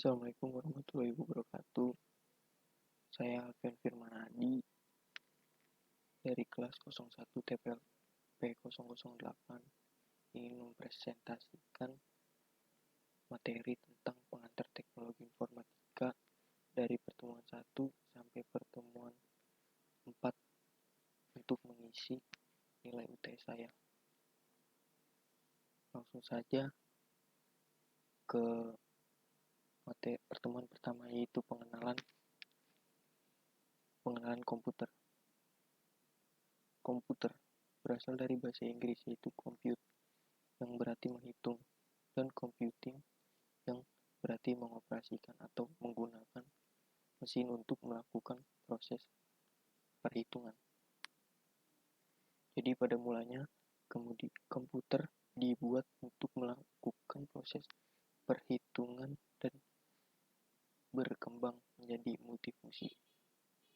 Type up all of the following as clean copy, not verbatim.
Assalamualaikum warahmatullahi wabarakatuh. Saya Alfian Firmanadi dari kelas 01 TPLP 008 ingin mempresentasikan materi tentang pengantar teknologi informatika dari pertemuan 1 sampai pertemuan 4 untuk mengisi nilai UTS saya. Langsung saja ke materi pertemuan pertama, yaitu pengenalan komputer. Komputer berasal dari bahasa Inggris yaitu compute yang berarti menghitung dan computing yang berarti mengoperasikan atau menggunakan mesin untuk melakukan proses perhitungan. Jadi pada mulanya komputer dibuat untuk melakukan proses perhitungan dan berkembang menjadi multifungsi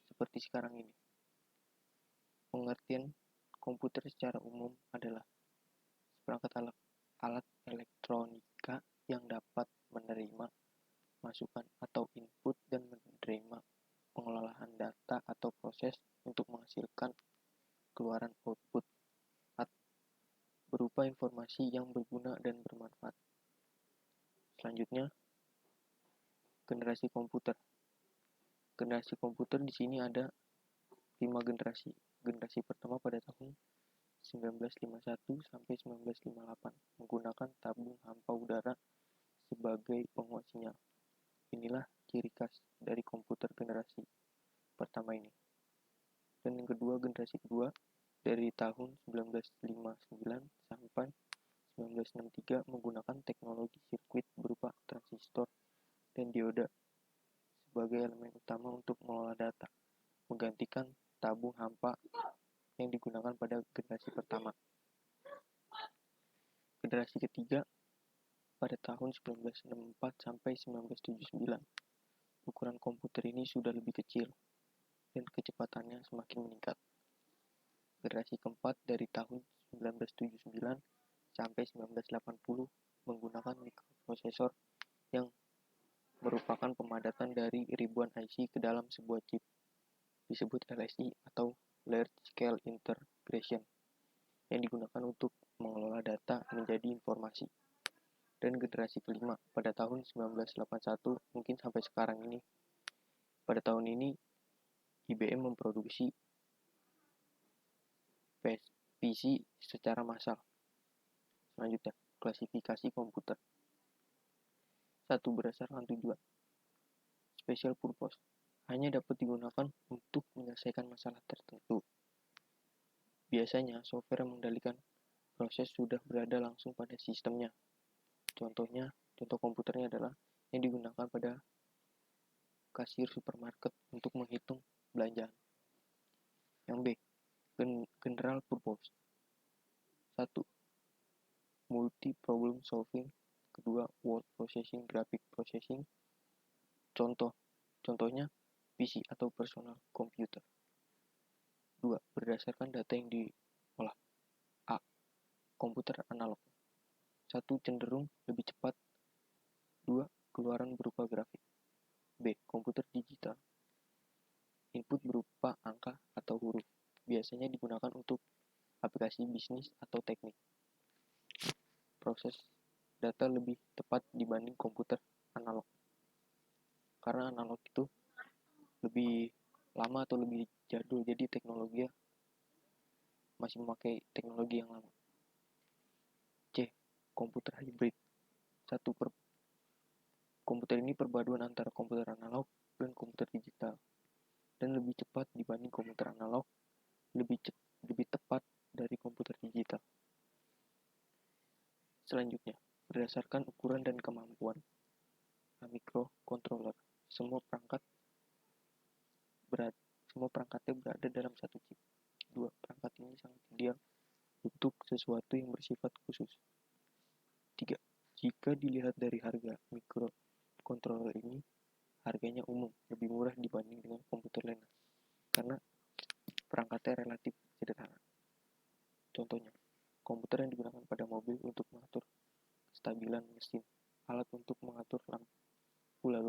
seperti sekarang ini. Pengertian komputer secara umum adalah seperangkat alat elektronika yang dapat menerima masukan atau input dan menerima pengolahan data atau proses untuk menghasilkan keluaran output berupa informasi yang berguna dan bermanfaat. Selanjutnya, generasi komputer. Generasi komputer di sini ada 5 generasi. Generasi pertama pada tahun 1951 sampai 1958 menggunakan tabung hampa udara sebagai penguat sinyal. Inilah ciri khas dari komputer generasi pertama ini. Dan yang kedua, generasi kedua dari tahun 1959 sampai 1963 menggunakan teknologi sirkuit berupa transistor dan dioda sebagai elemen utama untuk mengolah data, menggantikan tabung hampa yang digunakan pada generasi pertama. Generasi ketiga pada tahun 1964 sampai 1979. Ukuran komputer ini sudah lebih kecil dan kecepatannya semakin meningkat. Generasi keempat dari tahun 1979 sampai 1980 menggunakan mikroprosesor yang merupakan pemadatan dari ribuan IC ke dalam sebuah chip, disebut LSI atau Large Scale Integration, yang digunakan untuk mengelola data menjadi informasi. Dan generasi kelima pada tahun 1981 mungkin sampai sekarang ini. Pada tahun ini IBM memproduksi PC secara massal. Selanjutnya, klasifikasi komputer. 1. Berdasarkan tujuan. Special purpose. Hanya dapat digunakan untuk menyelesaikan masalah tertentu. Biasanya, software yang mengendalikan proses sudah berada langsung pada sistemnya. Contoh komputernya adalah yang digunakan pada kasir supermarket untuk menghitung belanjaan. Yang B, general purpose. 1. Multi-problem solving. Kedua, word processing, graphic processing. Contohnya PC atau personal computer. 2. Berdasarkan data yang diolah. A. Komputer analog. 1. Cenderung lebih cepat. 2. Keluaran berupa grafik. B. Komputer digital. Input berupa angka atau huruf. Biasanya digunakan untuk aplikasi bisnis atau teknik. Proses data lebih tepat dibanding komputer analog. Karena analog itu lebih lama atau lebih jadul, jadi teknologinya masih memakai teknologi yang lama. C. Komputer hybrid. Komputer ini perpaduan antara komputer analog dan komputer digital, dan lebih cepat dibanding komputer analog, lebih tepat dari komputer digital. Selanjutnya, berdasarkan ukuran dan kemampuan. Microcontroller. Semua perangkatnya berada dalam satu chip. 2. Perangkat ini sangat ideal untuk sesuatu yang bersifat khusus. 3. Jika dilihat dari harga microcontroller ini, harganya umum, lebih murah dibanding dengan komputer lainnya, karena perangkatnya relatif sederhana. Contohnya, komputer yang digunakan pada mobil untuk mengatur kestabilan mesin, alat untuk mengatur lampu lalu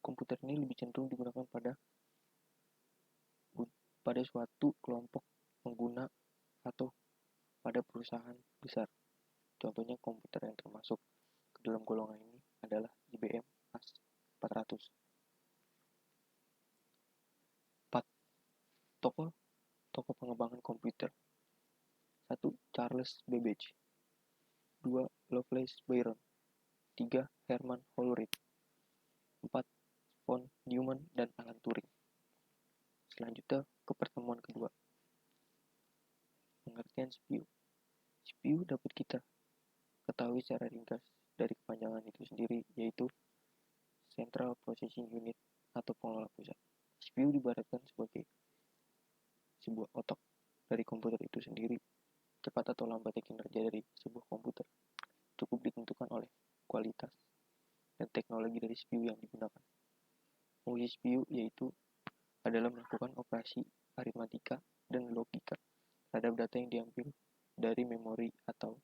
komputer ini lebih cenderung digunakan pada suatu kelompok pengguna atau pada perusahaan besar. Contohnya komputer yang termasuk ke dalam golongan ini adalah IBM AS400. 4. Tokoh pengembangan komputer. 1. Charles Babbage. 2. Lovelace Byron. 3. Herman Hollerith. 4. Von Neumann dan Alan Turing. Selanjutnya ke pertemuan kedua. Pengertian CPU. CPU dapat kita ketahui secara ringkas dari kepanjangan itu sendiri, yaitu Central Processing Unit atau pengelola pusat. CPU diibaratkan sebagai sebuah otak dari komputer itu sendiri. Cepat atau lambatnya kinerja dari sebuah komputer cukup ditentukan oleh kualitas dan teknologi dari CPU yang digunakan. Fungsi CPU yaitu adalah melakukan operasi aritmatika dan logika terhadap data yang diambil dari memori atau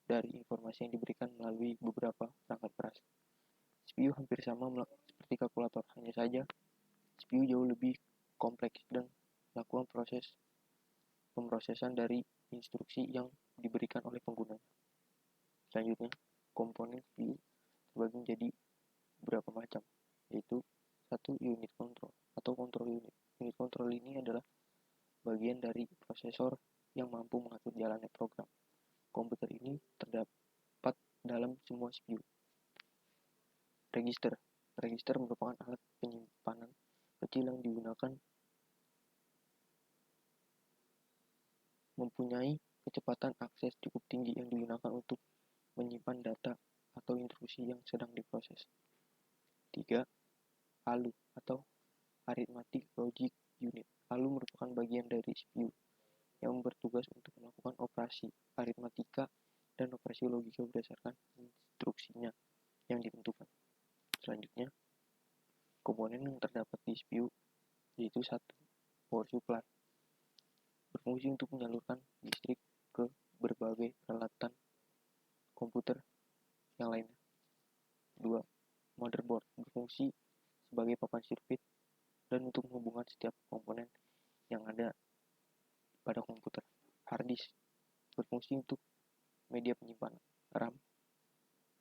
dari informasi yang diberikan melalui beberapa perangkat keras. CPU hampir sama seperti kalkulator, hanya saja CPU jauh lebih kompleks dan melakukan proses pemrosesan dari instruksi yang diberikan oleh pengguna. Selanjutnya, komponen CPU terbagi menjadi beberapa macam, yaitu 1. Unit control atau control unit. Unit control ini adalah bagian dari prosesor yang mampu mengatur jalannya program. Komputer ini terdapat dalam semua CPU. Register. Register merupakan alat penyimpanan kecil yang mempunyai kecepatan akses cukup tinggi yang digunakan untuk menyimpan data atau instruksi yang sedang diproses. 3. ALU atau Arithmetic Logic Unit. ALU merupakan bagian dari CPU yang bertugas untuk melakukan operasi aritmatika dan operasi logika berdasarkan instruksinya yang ditentukan. Selanjutnya, komponen yang terdapat di CPU yaitu 1. Power supply, berfungsi untuk menyalurkan listrik ke berbagai peralatan komputer yang lainnya. 2. Motherboard, berfungsi sebagai papan sirkuit dan untuk menghubungkan setiap komponen yang ada pada komputer. Hard disk, berfungsi untuk media penyimpanan. RAM,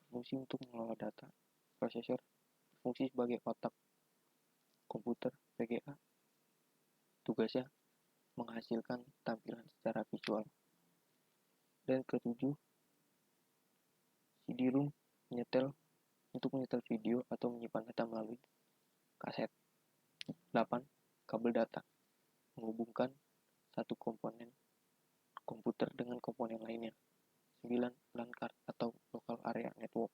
berfungsi untuk mengelola data. Prosesor, berfungsi sebagai otak komputer. VGA, tugasnya menghasilkan tampilan secara visual. Dan ketujuh, CD-ROM untuk menyetel video atau menyimpan data melalui kaset. 8. Kabel data, menghubungkan satu komponen komputer dengan komponen lainnya. 9. LAN card atau Local Area Network,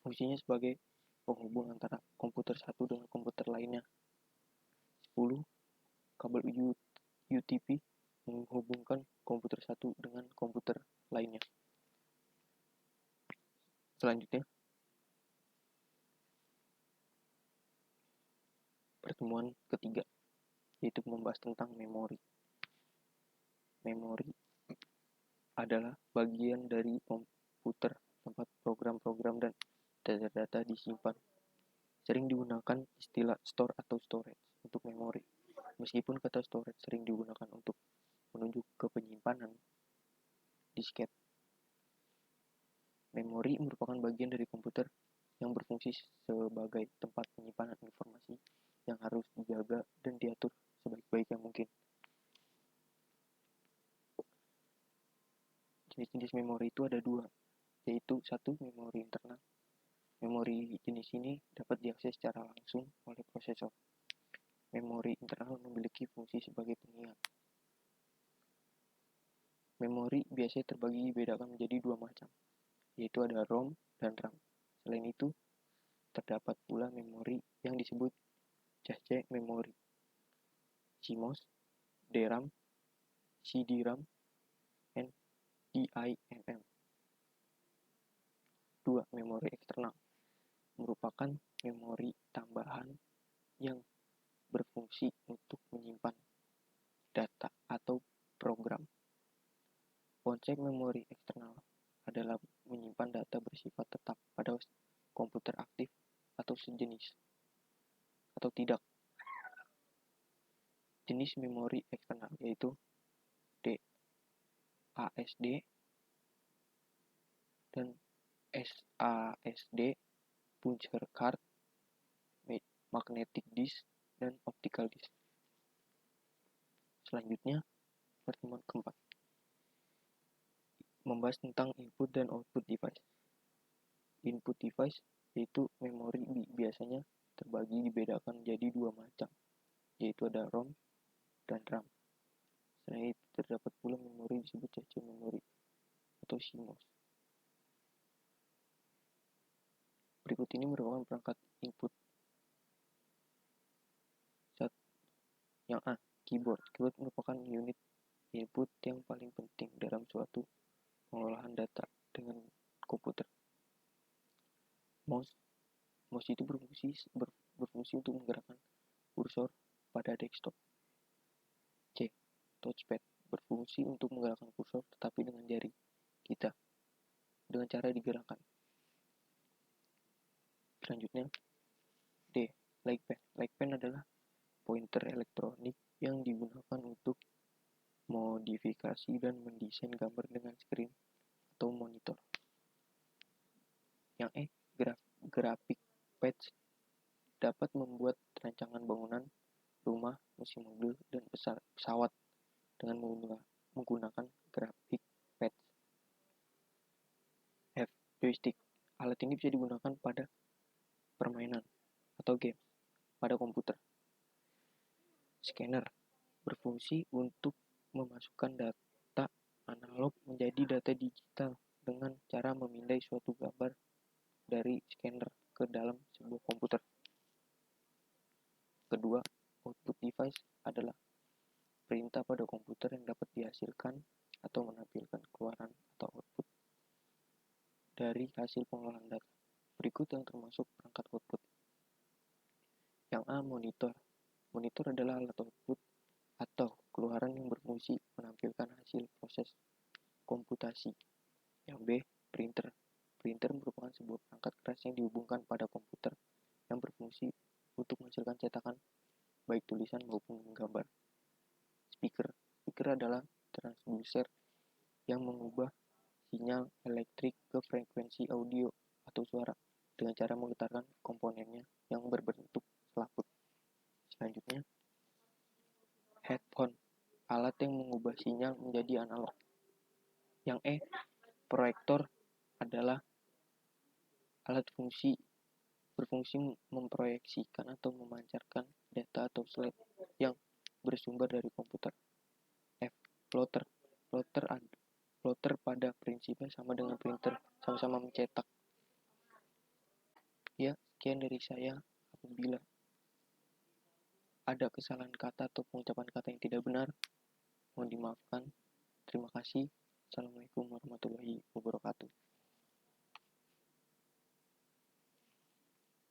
fungsinya sebagai penghubung antara komputer satu dengan komputer lainnya. 10. Kabel UTP, menghubungkan komputer satu dengan komputer lainnya. Selanjutnya, pertemuan ketiga, yaitu membahas tentang memori. Memori adalah bagian dari komputer tempat program-program dan data-data disimpan. Sering digunakan istilah store atau storage untuk memori. Meskipun kata storage sering digunakan untuk menunjuk ke penyimpanan disket, memori merupakan bagian dari komputer yang berfungsi sebagai tempat penyimpanan informasi yang harus dijaga dan diatur sebaik-baiknya mungkin. Jenis-jenis memori itu ada dua, yaitu 1. Memori internal. Memori jenis ini dapat diakses secara langsung oleh prosesor. Memori internal memiliki fungsi sebagai pengingat. Memori biasanya dibedakan menjadi dua macam, yaitu ada ROM dan RAM. Selain itu, terdapat pula memori yang disebut cache memori, CMOS, DRAM, CD-RAM, dan DIMM. 2. Memori eksternal, merupakan memori tambahan yang berfungsi untuk menyimpan data atau program. Konsep memori eksternal adalah menyimpan data bersifat tetap pada komputer aktif sejenis atau tidak. Jenis memori eksternal yaitu DASD dan SASD, puncher card, magnetic disk, dan optical disk. Selanjutnya, pertemuan keempat membahas tentang input dan output device. Input device yaitu memori biasanya terbagi dibedakan menjadi dua macam, yaitu ada ROM dan RAM. Selain itu terdapat pula memori disebut cache memori atau CMOS. Berikut ini merupakan perangkat input. Yang A, keyboard. Keyboard merupakan unit input yang paling penting dalam suatu pengolahan data dengan komputer. Mouse itu berfungsi untuk menggerakkan kursor pada desktop. C, touchpad berfungsi untuk menggerakkan kursor tetapi dengan jari kita dengan cara digerakkan. Selanjutnya, D, like pen. Like pen adalah pointer elektronik yang digunakan untuk modifikasi dan mendesain gambar dengan screen atau monitor. Yang E, graphic pads dapat membuat rancangan bangunan, rumah, mesin mobil, dan pesawat dengan menggunakan graphic pads. F, joystick. Alat ini bisa digunakan pada permainan atau game pada komputer. Scanner berfungsi untuk memasukkan data analog menjadi data digital dengan cara memindai suatu gambar dari scanner ke dalam sebuah komputer. Kedua, output device adalah perintah pada komputer yang dapat dihasilkan atau menampilkan keluaran atau output dari hasil pengolahan data. Berikut yang termasuk perangkat output. Yang A, monitor. Monitor adalah alat output atau keluaran yang berfungsi menampilkan hasil proses komputasi. Yang B, printer. Printer merupakan sebuah perangkat keras yang dihubungkan pada komputer yang berfungsi untuk menghasilkan cetakan baik tulisan maupun gambar. Speaker. Speaker adalah transducer yang mengubah sinyal elektrik ke frekuensi audio atau suara dengan cara menggetarkan komponennya yang berbentuk selaput. Selanjutnya, headphone, alat yang mengubah sinyal menjadi analog. Yang E, proyektor adalah alat berfungsi memproyeksikan atau memancarkan data atau slide yang bersumber dari komputer. F, plotter. Plotter pada prinsipnya sama dengan printer, sama-sama mencetak. Ya, sekian dari saya. Apabila ada kesalahan kata atau pengucapan kata yang tidak benar, mohon dimaafkan. Terima kasih. Assalamualaikum warahmatullahi wabarakatuh.